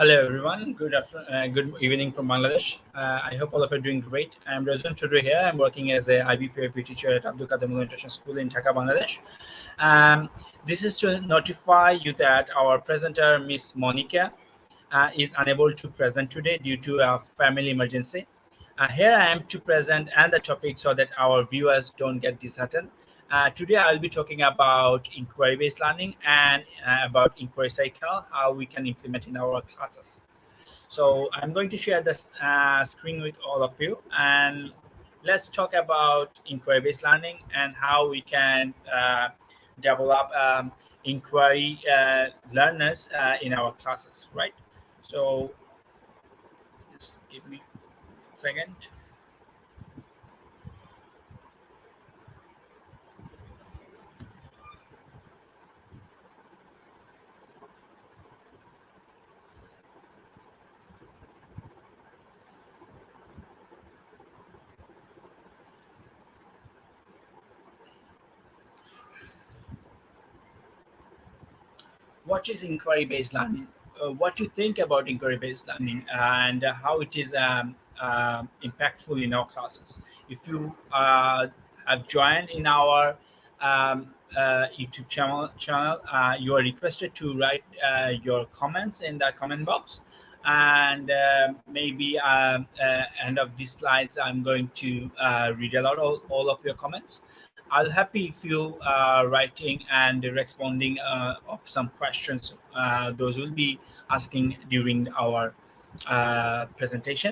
Hello everyone. Good evening from Bangladesh. I hope all of you are doing great. I'm Rezuan Chowdhury here. I'm working as a IB teacher at Abdul Qadir International School in Dhaka, Bangladesh. Um, this is to notify you that our presenter, Miss Monica, is unable to present today due to a family emergency. Here I am to present and the topic so that our viewers don't get disheartened. Today I'll be talking about inquiry-based learning and about inquiry cycle, how we can implement in our classes. So I'm going to share the screen with all of you, and let's talk about inquiry-based learning and how we can develop inquiry learners in our classes, right? So just give me a second. What is inquiry-based learning? What you think about inquiry-based learning and how it is impactful in our classes? If you have joined in our YouTube channel, you are requested to write your comments in the comment box. And maybe end of these slides, I'm going to read aloud all of your comments. I'll happy if you writing and responding of some questions. Those will be asking during our presentation.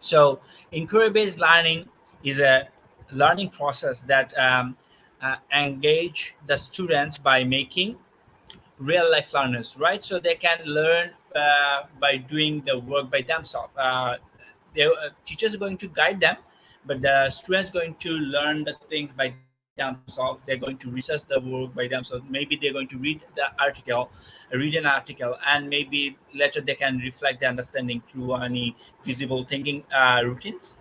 So, inquiry-based learning is a learning process that engage the students by making real life learners, right? So they can learn by doing the work by themselves. Teachers are going to guide them, but the students going to learn the things by themselves. They're going to research the work by themselves. Maybe they're going to read an article, and maybe later they can reflect the understanding through any visible thinking routines.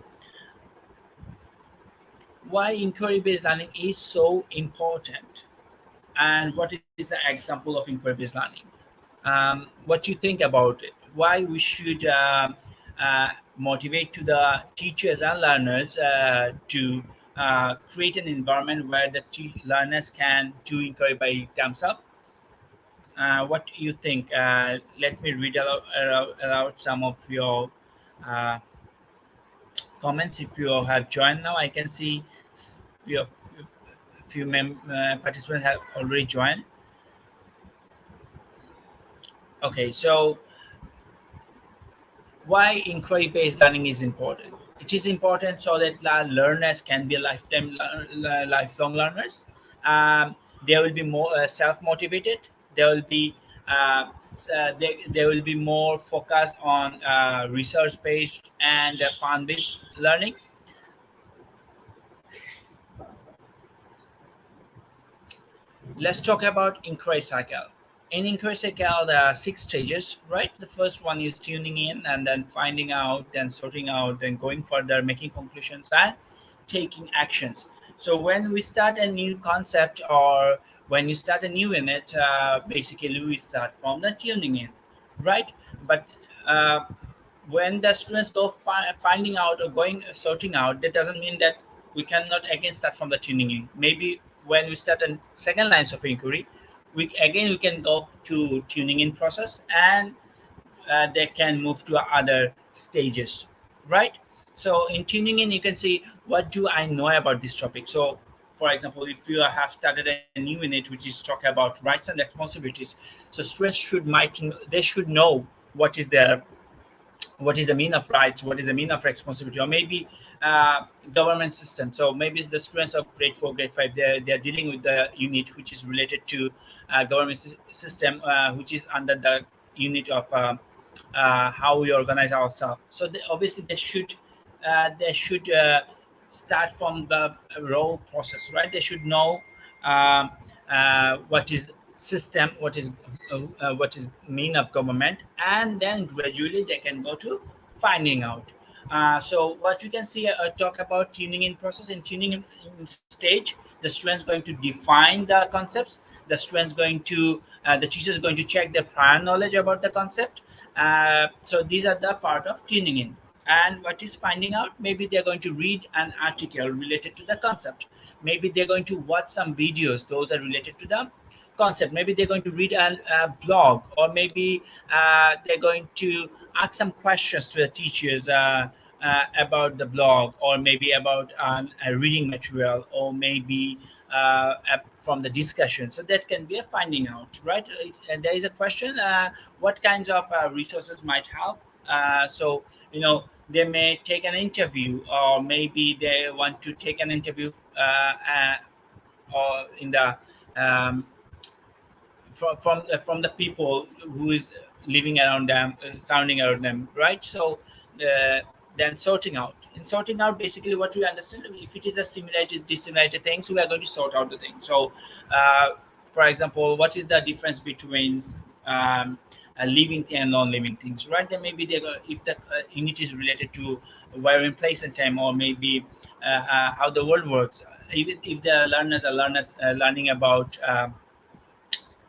Why inquiry-based learning is so important, and what is the example of inquiry-based learning? What you think about it? Why we should motivate to the teachers and learners to create an environment where the learners can do inquiry by themselves. What do you think? Let me read aloud some of your uh, comments. If you have joined now, I can see your few participants have already joined. Okay, so why inquiry-based learning is important? It is important so that learners can be lifelong learners. They will be more self-motivated. They will be they will be more focused on research-based and fun-based learning. Let's talk about inquiry cycle. In inquiry cycle, there are six stages, right? The first one is tuning in and then finding out, then sorting out, then going further, making conclusions, and taking actions. So when we start a new concept or when you start a new unit, basically we start from the tuning in, right? But uh, when the students go finding out or going sorting out, that doesn't mean that we cannot again start from the tuning in. Maybe when we start a second lines of inquiry, we can go to tuning in process, and they can move to other stages, right? So in tuning in, you can see what do I know about this topic. So for example, if you have started a new unit which is talk about rights and responsibilities, so students they should know what is their what is the mean of rights, what is the mean of responsibility, or maybe government system. So maybe the students of grade 4, grade 5, they're dealing with the unit which is related to government system, which is under the unit of how we organize ourselves. So obviously they should start from the raw process, right? They should know um, what is system, what is mean of government, and then gradually they can go to finding out. So what you can see, talk about tuning in process. In tuning in stage, the students going to define the concepts. The students going to the teacher is going to check their prior knowledge about the concept, So these are the part of tuning in. And what is finding out? Maybe they're going to read an article related to the concept. Maybe they're going to watch some videos, those are related to the concept. Maybe they're going to read a blog, or maybe they're going to ask some questions to the teachers about the blog, or maybe about a reading material, or maybe from the discussion. So that can be a finding out, right? And there is a question: what kinds of resources might help? So they may take an interview, or maybe they want to take an interview or in the um, from the people who is living around them, sounding around them, right? So uh, then sorting out basically what we understand, if it is a similarity dissimilarity things, we are going to sort out the thing. So uh, for example, what is the difference between um, a living thing and non-living things, right? Then maybe if the unit is related to where in place and time, or maybe how the world works. Even if the learners are learning about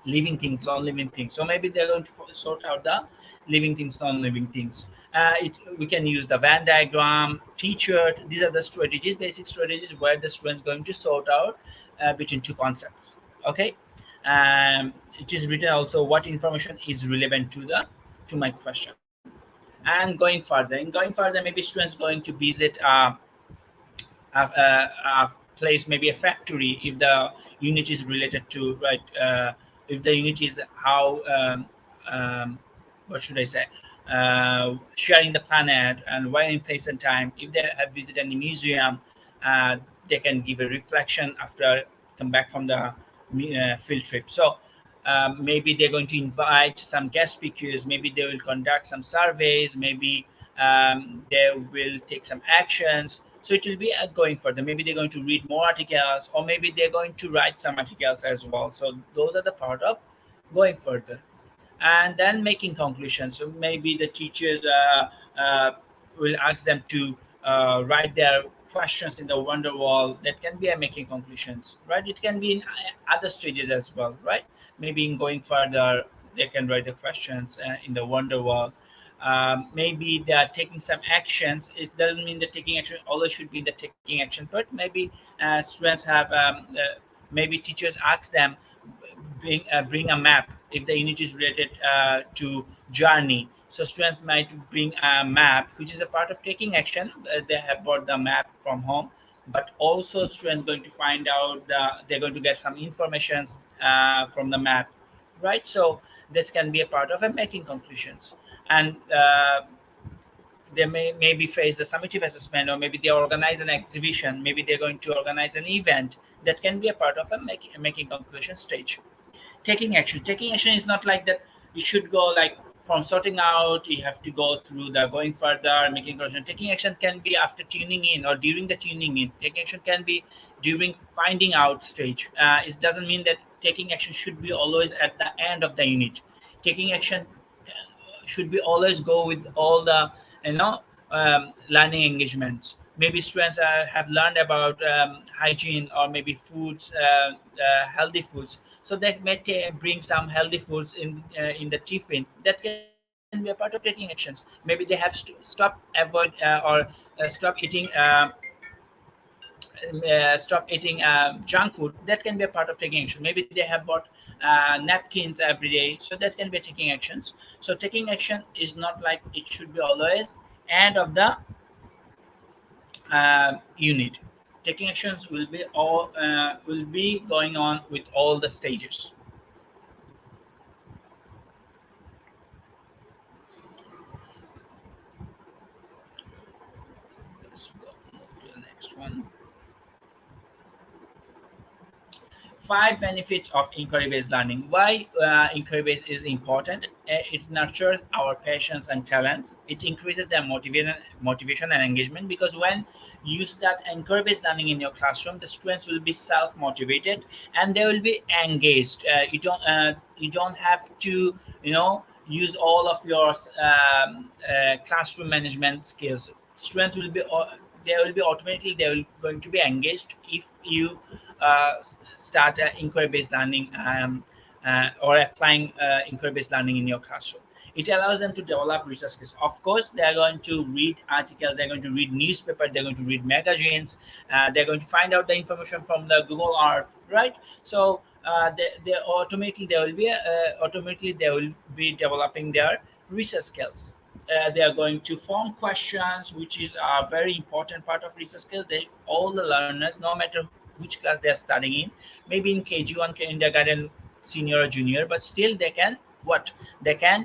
living things, non-living things. So maybe they're going to sort out the living things, non-living things. We can use the Venn diagram, T-shirt. These are the strategies, basic strategies, where the student's going to sort out between two concepts. Okay, it is written also what information is relevant to my question. And going further, maybe students going to visit a place, maybe a factory, if the unit is related to, right, if the unit is how um, what should I say, sharing the planet and where in place and time. If they have visited any museum, they can give a reflection after come back from the field trip. So maybe they're going to invite some guest speakers, maybe they will conduct some surveys, maybe they will take some actions. So it will be going further. Maybe they're going to read more articles, or maybe they're going to write some articles as well. So those are the part of going further. And then making conclusions. So maybe the teachers will ask them to write their questions in the wonder wall. That can be a making conclusions, right? It can be in other stages as well, right? Maybe in going further, they can write the questions in the wonder wall. Maybe they are taking some actions. It doesn't mean that taking action always should be the taking action, but maybe students have maybe teachers ask them, bring a map if the unit is related to journey. So students might bring a map, which is a part of taking action. They have brought the map from home, but also students going to find out they're going to get some information from the map, right? So this can be a part of a making conclusions. And they may maybe face the summative assessment, or maybe they organize an exhibition, maybe they're going to organize an event. That can be a part of a making conclusion stage. Taking action is not like that you should go like from sorting out, you have to go through the going further, making conclusion. Taking action can be after tuning in, or during the tuning in. Taking action can be during finding out stage. It doesn't mean that taking action should be always at the end of the unit. Taking action should be always go with all the you know learning engagements. Maybe students have learned about hygiene, or maybe foods, healthy foods. So they may bring some healthy foods in the tiffin. That can be a part of taking actions. Maybe they have stop avoid or stop eating junk food. That can be a part of taking action. Maybe they have bought napkins every day. So that can be taking actions. So taking action is not like it should be always end of the unit. Taking actions will be going on with all the stages. Let's go move to the next one. Five benefits of inquiry based learning. Why inquiry based is important? It nurtures our passions and talents. It increases their motivation and engagement, because when you start inquiry based learning in your classroom, the students will be self motivated and they will be engaged. You don't have to use all of your classroom management skills. Students will be they will be automatically they will going to be engaged if you start inquiry based learning, or applying inquiry based learning in your classroom. It allows them to develop research skills. Of course, they are going to read articles, they're going to read newspaper, they're going to read magazines, they're going to find out the information from the Google Earth, right? So they automatically they will be developing their research skills. They are going to form questions, which is a very important part of research skills. They all the learners, no matter which class they are studying in, maybe in KG1, kindergarten, senior or junior, but still they can what they can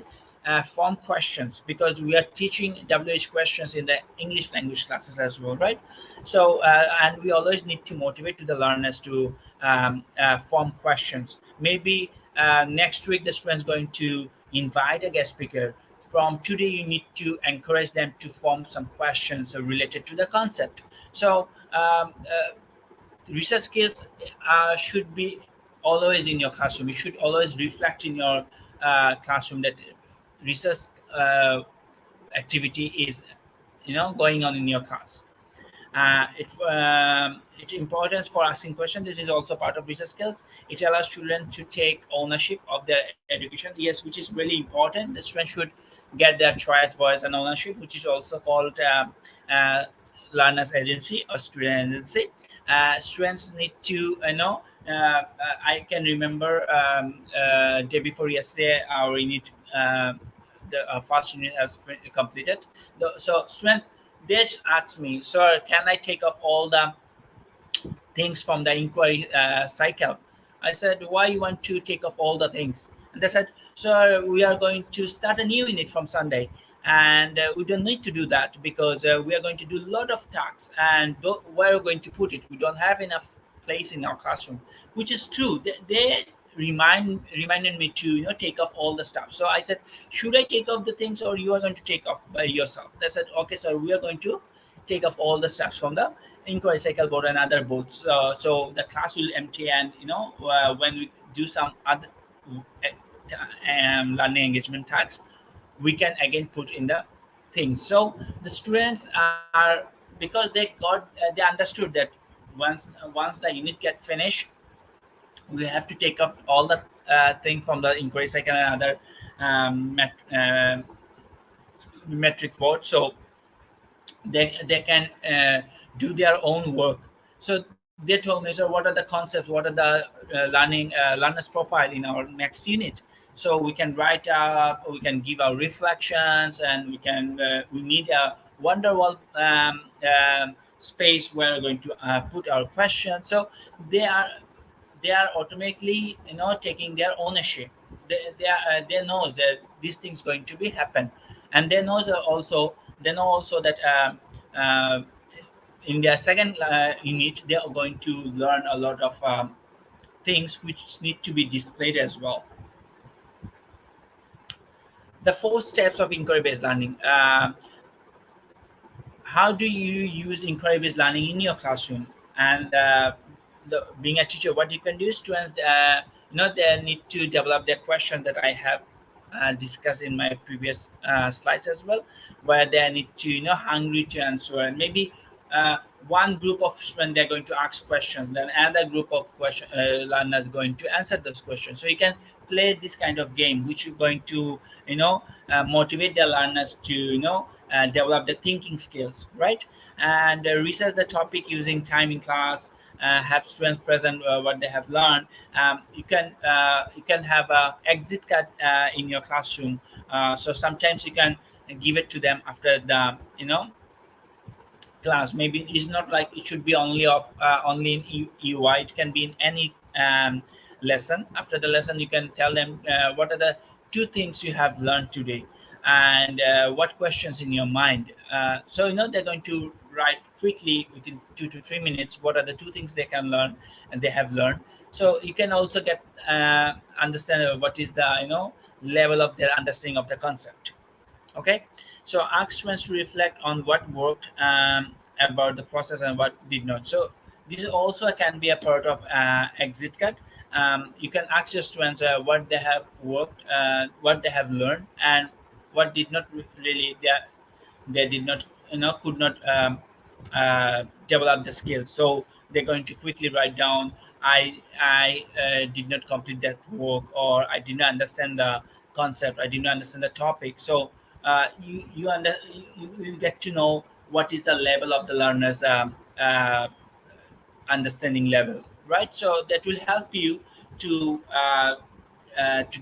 form questions, because we are teaching WH questions in the English language classes as well, right? So and we always need to motivate to the learners to form questions. Maybe next week the student's going to invite a guest speaker. From today you need to encourage them to form some questions related to the concept. So research skills should be always in your classroom. You should always reflect in your classroom that research uh, activity is going on in your class. Its importance for asking questions. This is also part of research skills. It allows children to take ownership of their education. Yes, which is really important. The student should get their choice, voice, and ownership, which is also called learners agency or student agency. Students need to I can remember day before yesterday our unit, the first unit has been completed. So students, they asked me, sir, can I take off all the things from the inquiry cycle? I said, why you want to take off all the things? And they said, sir, we are going to start a new unit from Sunday, and we don't need to do that because we are going to do a lot of tasks, and where are we going to put it? We don't have enough place in our classroom, which is true. They reminded me to take off all the stuff. So I said, should I take off the things, or you are going to take off by yourself? They said, okay, sir, we are going to take off all the stuff from the inquiry cycle board and other boards. So the class will empty, and when we do some other learning engagement tasks, we can again put in the things. So the students are, because they understood that once the unit get finished, we have to take up all the thing from the inquiry cycle and other metric board. So they can do their own work. So they told me, so what are the concepts, what are the learners profile in our next unit? So we can write up, we can give our reflections, and we need a wonderwall space where we're going to put our questions. So they are they are automatically taking their ownership. They know that this thing's going to be happen, and they know also that in their second unit they are going to learn a lot of things which need to be displayed as well. The four steps of inquiry based learning. How do you use inquiry based learning in your classroom? And being a teacher, what you can do, students they need to develop their question that I have discussed in my previous slides as well, where they need to hungry to answer. And maybe one group of students, they're going to ask questions, then another group of learners going to answer those questions. So you can play this kind of game, which is going to motivate the learners to develop the thinking skills, right? And research the topic using time in class. Have students present what they have learned. You can have a exit card in your classroom. So sometimes you can give it to them after the class. Maybe it's not like it should be only in UI. It can be in any lesson. After the lesson, you can tell them what are the two things you have learned today, and what questions in your mind. So they're going to write quickly within 2 to 3 minutes what are the two things they can learn and they have learned. So you can also get understand what is the level of their understanding of the concept. Okay, so ask students to reflect on what worked about the process and what did not. So this also can be a part of exit cut. You can ask your students what they have worked, what they have learned, and what did not really they did not could not develop the skills. So they're going to quickly write down, I did not complete that work, or I did not understand the concept, I didn't understand the topic. So you will get to know what is the level of the learner's understanding level, right? So that will help you to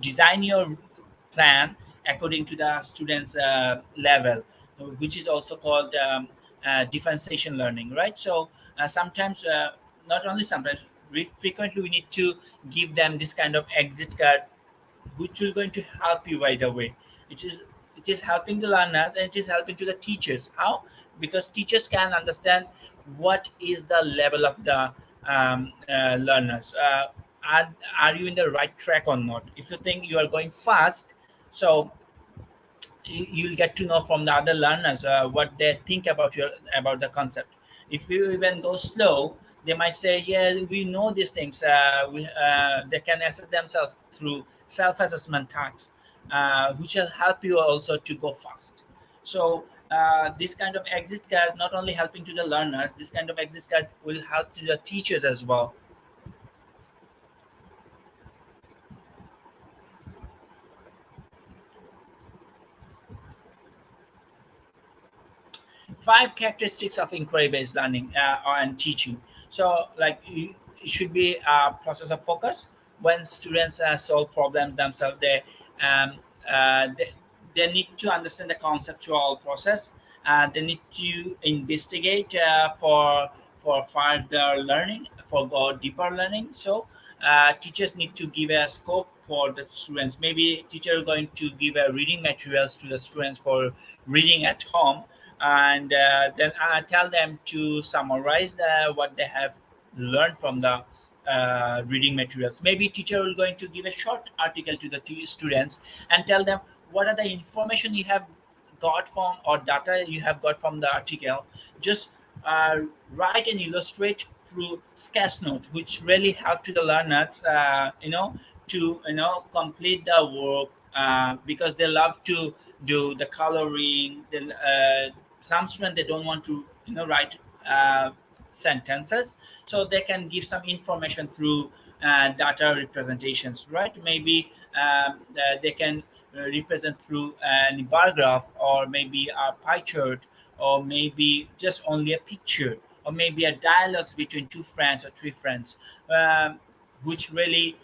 design your plan according to the student's level, which is also called differentiation learning, right? So sometimes, not only sometimes, frequently we need to give them this kind of exit card, which will going to help you right away. It is it is helping the learners and it is helping to the teachers. How? Because teachers can understand what is the level of the learners. Are you in the right track or not? If you think you are going fast, so you'll get to know from the other learners what they think about the concept. If you even go slow, they might say, yeah, we know these things. They can assess themselves through self-assessment tasks, which will help you also to go fast. So this kind of exit card not only helping to the learners, this kind of exit card will help to the teachers as well. Five characteristics of inquiry-based learning and teaching. So, like, it should be a process of focus. When students solve problems themselves, um, uh, they they need to understand the conceptual process. They need to investigate for further learning, for go deeper learning. So, teachers need to give a scope for the students. Maybe teacher are going to give a reading materials to the students for reading at home, and then I tell them to summarize what they have learned from the reading materials. Maybe teacher will going to give a short article to the students and tell them what are the information you have got from or data you have got from the article. Just uh, write and illustrate through sketch note, which really help to the learners, to complete the work, because they love to do the coloring. Some students, they don't want to write sentences, so they can give some information through data representations, right? Maybe they can represent through a bar graph, or maybe a pie chart, or maybe just only a picture, or maybe a dialogues between two friends or three friends, um, which really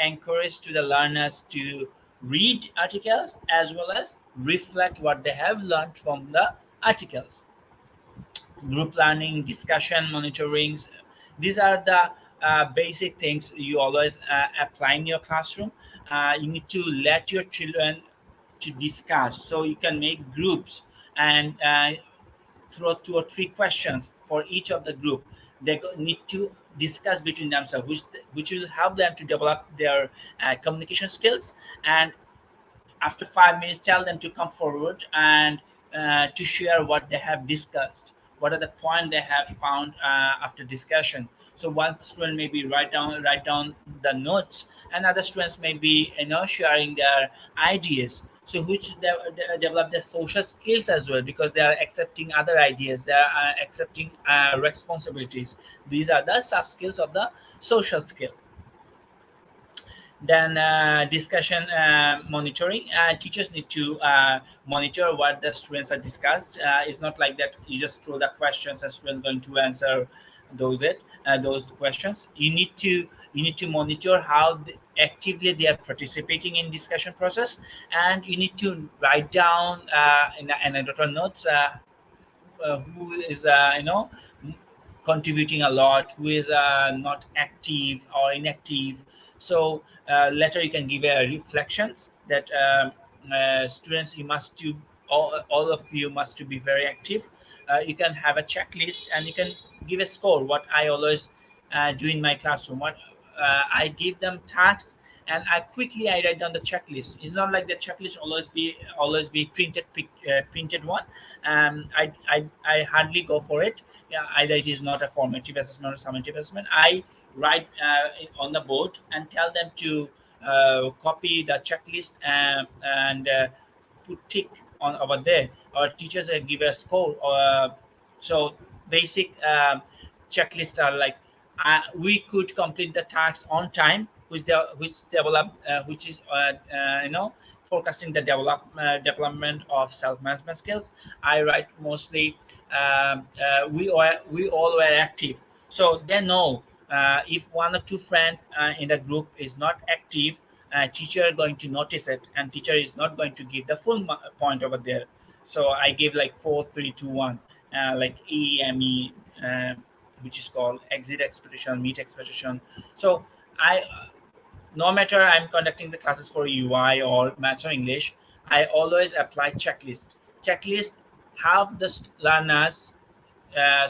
encourage to the learners to read articles as well as reflect what they have learned from the articles. Group learning, discussion, monitorings, these are the basic things you always apply in your classroom. You need to let your children to discuss, so you can make groups and throw two or three questions for each of the group. They need to discuss between themselves, which will help them to develop their communication skills. And after 5 minutes, tell them to come forward and to share what they have discussed, what are the points they have found after discussion. So one student maybe write down the notes, and other students may be sharing their ideas, so which they develop their social skills as well, because they are accepting other ideas, they are accepting responsibilities. These are the soft skills of the social skills. Then discussion monitoring. Teachers need to monitor what the students are discussed. It's not like that you just throw the questions and students going to answer those questions. You need to monitor how actively they are participating in discussion process, and you need to write down in anecdotal notes who is contributing a lot, who is not active or inactive. So later you can give a reflections that students, you must to all of you must to be very active. You can have a checklist and you can give a score. What I always do in my classroom, what I give them tasks, and I write down the checklist. It's not like the checklist always be printed one. I hardly go for it. Yeah, either it is not a formative assessment or summative assessment. I write on the board and tell them to copy the checklist and put tick on over there. Or teachers give a score. So basic checklist are like, we could complete the tasks on time, which develop which is forecasting the development of self management skills. I write mostly we all were active, so they know if one or two friend in the group is not active, teacher going to notice it, and teacher is not going to give the full point over there. So I give like 4, 3, 2, 1, like EME, which is called exit expectation, meet expectation. So I no matter I'm conducting the classes for UI or maths or English, I always apply checklist help the learners,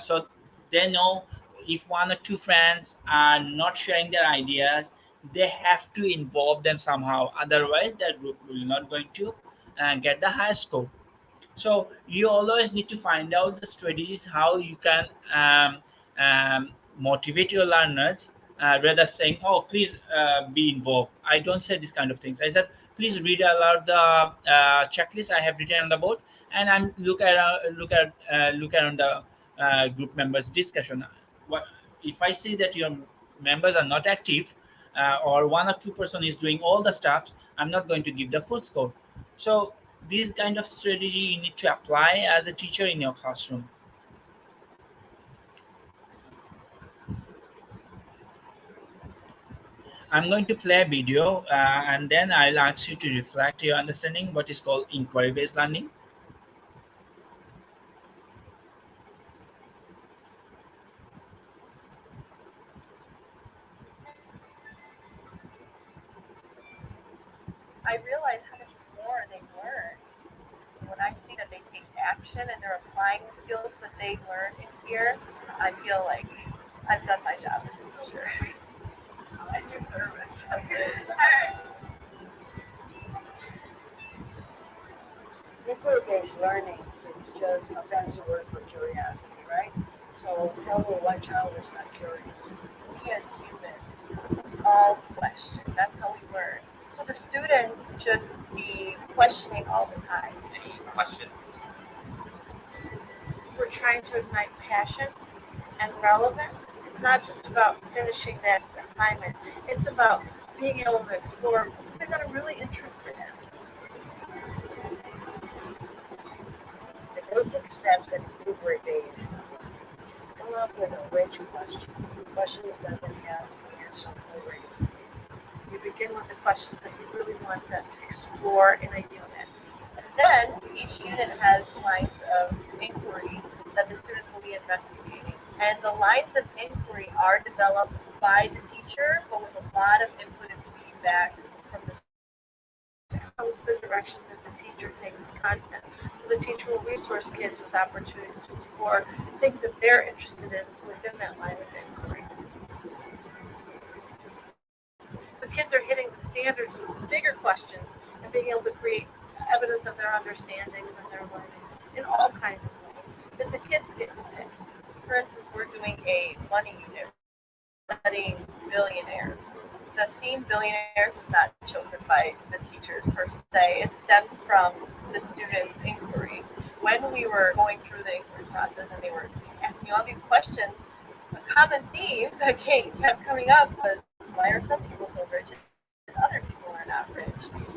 so they know if one or two friends are not sharing their ideas, they have to involve them somehow, otherwise their group will not going to get the highest score. So you always need to find out the strategies how you can motivate your learners, rather saying, "Oh, please be involved." I don't say this kind of things. I said, "Please read aloud the checklist I have written on the board, and I'm look around the group members' discussion. What if I see that your members are not active, or one or two-person is doing all the stuff? I'm not going to give the full score." So this kind of strategy you need to apply as a teacher in your classroom. I'm going to play a video, and then I'll ask you to reflect your understanding what is called inquiry based learning. I realize how much more they learn when I see that they take action and they're applying the skills that they learned in here. I feel like I've done my job as a teacher. At your service. All right. Inquiry-based learning is just a fancy word for curiosity, right? So tell me what child is not curious. We as humans all question. That's how we learn. So the students should be questioning all the time. Any questions? We're trying to ignite passion and relevance. It's not just about finishing that assignment. It's about being able to explore something that I'm really interested in. The basic steps in inquiry-based come up with a rich question. A question that doesn't have the answer already. You begin with the questions that you really want to explore in a unit. And then each unit has lines of inquiry that the students will be investigating. And the lines of inquiry are developed by the teacher, but with a lot of input and feedback from the students. Comes the direction that the teacher takes the content. So the teacher will resource kids with opportunities to explore things that they're interested in within that line of inquiry. So kids are hitting the standards with bigger questions and being able to create evidence of their understandings and their learnings in all kinds of ways that the kids get to pick. For instance, we're doing a money unit studying billionaires. The theme billionaires was not chosen by the teachers per se. It stemmed from the students' inquiry. When we were going through the inquiry process and they were asking all these questions, a common theme that kept coming up was, why are some people so rich and other people are not rich?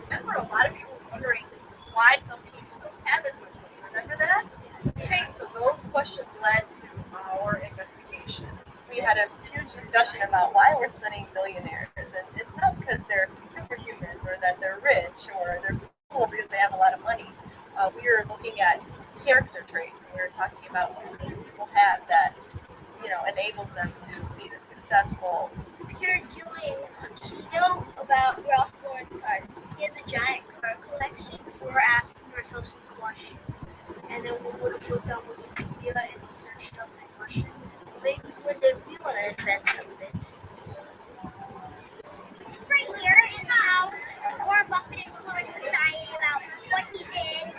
Remember, a lot of people wondering why some people don't have as much money. Remember that? Okay, so those questions led to our investigation. We had a huge discussion about why we're studying billionaires, and it's not because they're superhumans or that they're rich or they're cool because they have a lot of money. We were looking at character traits. We were talking about what these people have that enables them to be the successful. You're doing a keynote about Ralph Lauren's cars. He has a giant car collection. We were asking ourselves some questions, and then we would have looked on Wikipedia and searched up the questions. Maybe one day we want to invent something. Right here in the house, Warren Buffett influenced society about what he did,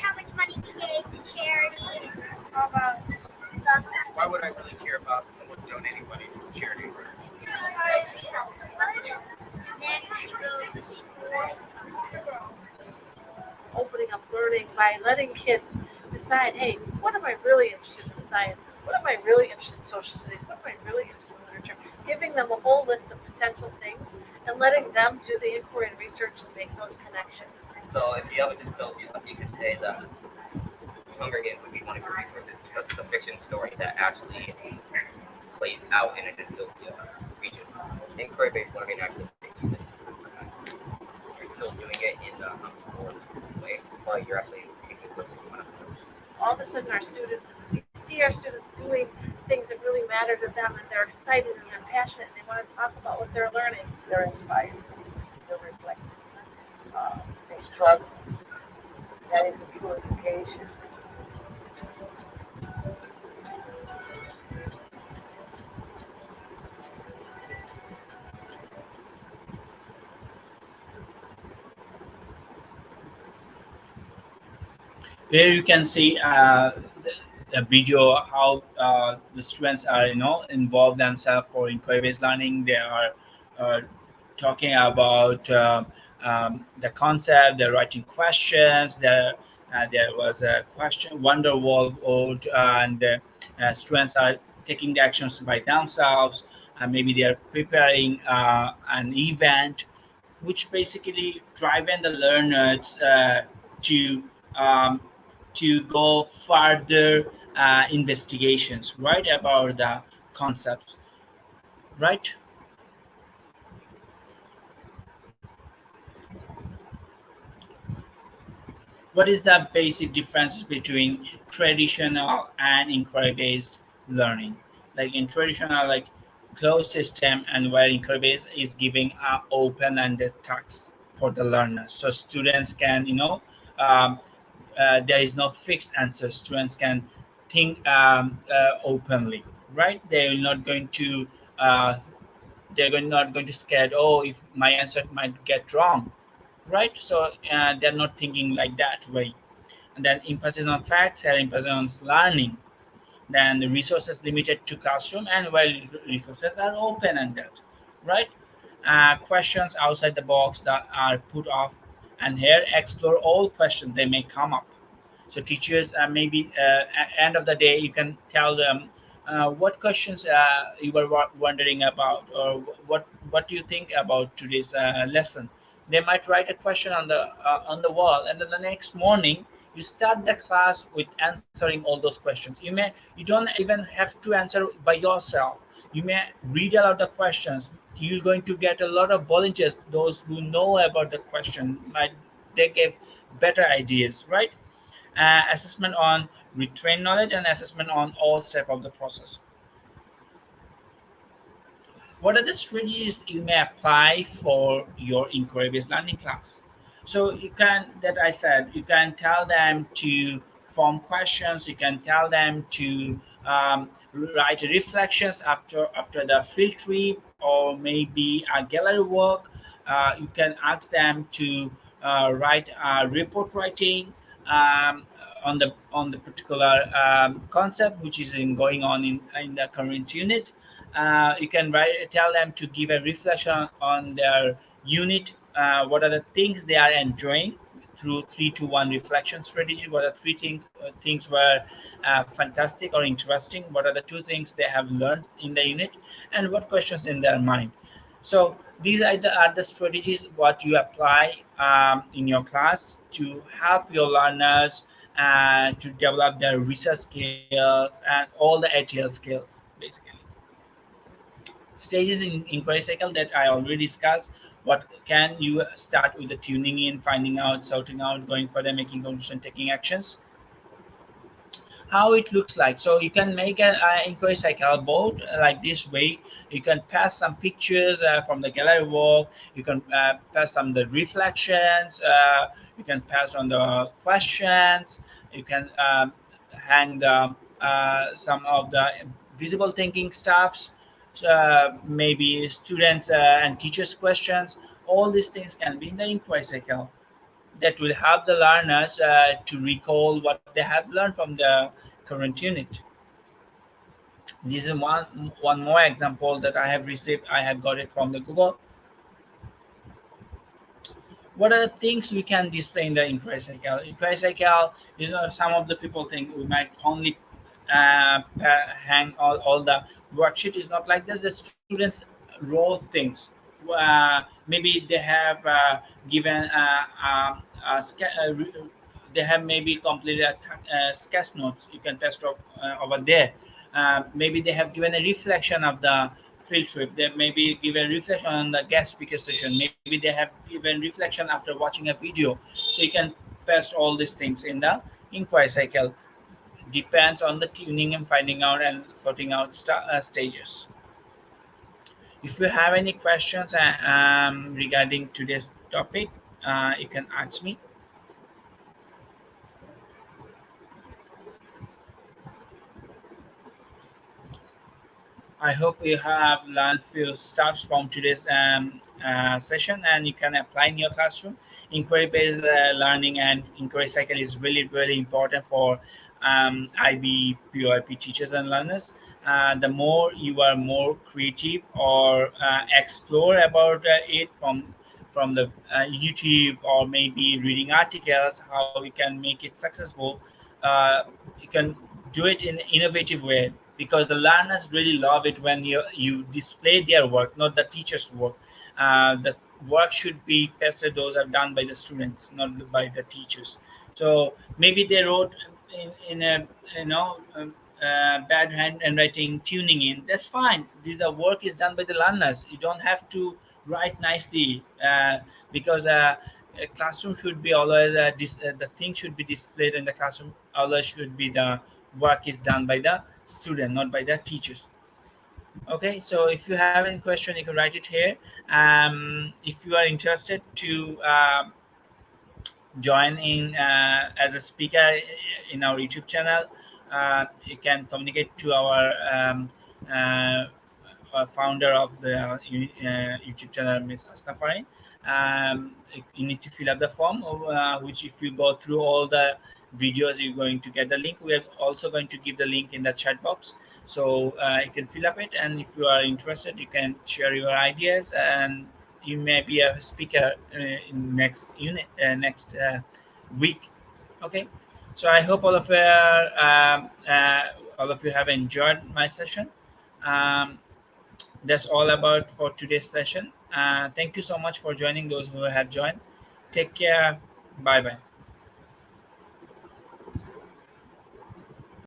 how much money he gave to charity. How about stuff? Why would I really care about someone donating money to charity work? Opening up learning by letting kids decide, hey, what am I really interested in science? What am I really interested in social studies? What am I really interested in literature? Giving them a whole list of potential things and letting them do the inquiry and research and make those connections. So if you have a dystopia, you could say that Hunger Games would be one of your resources because it's a fiction story that actually plays out in a dystopia region. Inquiry-based learning actually takes you this. You're still doing it in the way, but you're actually taking what you want to know. All of a sudden, our students, we see our students doing things that really matter to them, and they're excited and they're passionate, and they want to talk about what they're learning. They're inspired. They're reflective. They struggle. That is a true education. Here you can see the video how the students are involved themselves for inquiry based learning. They are uh, talking about the concept. They're writing questions. There was a question wonder wall board, and students are taking the actions by themselves. Maybe they are preparing an event, which basically driving the learners to um, to go further investigations, right, about the concepts, right? What is the basic differences between traditional and inquiry-based learning? Like in traditional, like closed system, and where inquiry-based is giving open-ended tasks for the learners, so students can, um, there is no fixed answer. Students can think openly, right? They're not going to uh, not going to scared. Oh, if my answer might get wrong, right? So they're not thinking like that way. And then emphasis on facts and emphasis on learning. Then the resources limited to classroom, and while resources are open ended, right? Questions outside the box that are put off, and here explore all questions they may come up. So teachers, maybe at end of the day, you can tell them what questions you were wondering about, or what do you think about today's lesson. They might write a question on the wall, and then the next morning you start the class with answering all those questions. You don't even have to answer by yourself. You may read aloud the questions. You're going to get a lot of volunteers, those who know about the question. Might they give better ideas, right? Assessment on retrained knowledge and assessment on all step of the process. What are the strategies you may apply for your inquiry based learning class? So you can, that I said, you can tell them to form questions. You can tell them to write reflections after the field trip, or maybe a gallery work. You can ask them to write report writing on the particular concept which is going on in the current unit. You can tell them to give a reflection on their unit. What are the things they are enjoying through 3 to 1 reflection strategy? What are things were fantastic or interesting? What are the 2 things they have learned in the unit, and what questions in their mind? So these are the strategies what you apply in your class to help your learners to develop their research skills and all the ATL skills, basically. Stages in inquiry cycle that I already discussed. What can you start with the tuning in, finding out, sorting out, going further, making conclusion, taking actions. How it looks like. So you can make an inquiry cycle board like this way. You can pass some pictures from the gallery walk. You can pass some of the reflections. You can pass on the questions. You can hang the some of the visible thinking stuffs. So, maybe students and teachers questions. All these things can be in the inquiry cycle that will help the learners to recall what they have learned from the current unit. This is one more example that I have received. I have got it from the Google. What are the things we can display in the inquiry cycle? Inquiry cycle is some of the people think we might only hang all the worksheet. Is not like this. The students wrote things, maybe they have given they have maybe completed sketch notes. You can test over there. Maybe they have given a reflection of the field trip. They maybe give a reflection on the guest speaker session. Maybe they have given reflection after watching a video. So you can paste all these things in the inquiry cycle. Depends on the tuning and finding out and sorting out stages. If you have any questions regarding today's topic, you can ask me. I hope you have learned few stuff from today's session, and you can apply in your classroom. Inquiry-based learning and inquiry cycle is really important for IB, POIP teachers and learners. The more you are more creative or explore about it from the YouTube, or maybe reading articles, how we can make it successful. Uh, you can do it in an innovative way, because the learners really love it when you display their work, not the teacher's work. The work should be tested; those are done by the students, not by the teachers. So maybe they wrote in a bad handwriting, tuning in. That's fine. The work is done by the learners. You don't have to write nicely, because a classroom should be always the thing should be displayed in the classroom. Always should be the work is done by the student, not by the teachers. Okay, so if you have any question, you can write it here. If you are interested to join in as a speaker in our YouTube channel, you can communicate to our founder of the YouTube channel, Ms. Astafari. You need to fill up the form, which if you go through all the videos, you're going to get the link. We are also going to give the link in the chat box, so you can fill up it. And if you are interested, you can share your ideas, and you may be a speaker in next unit, next week. Okay, so I hope all of you have enjoyed my session. Um, that's all about for today's session. Thank you so much for joining, those who have joined. Take care. Bye bye.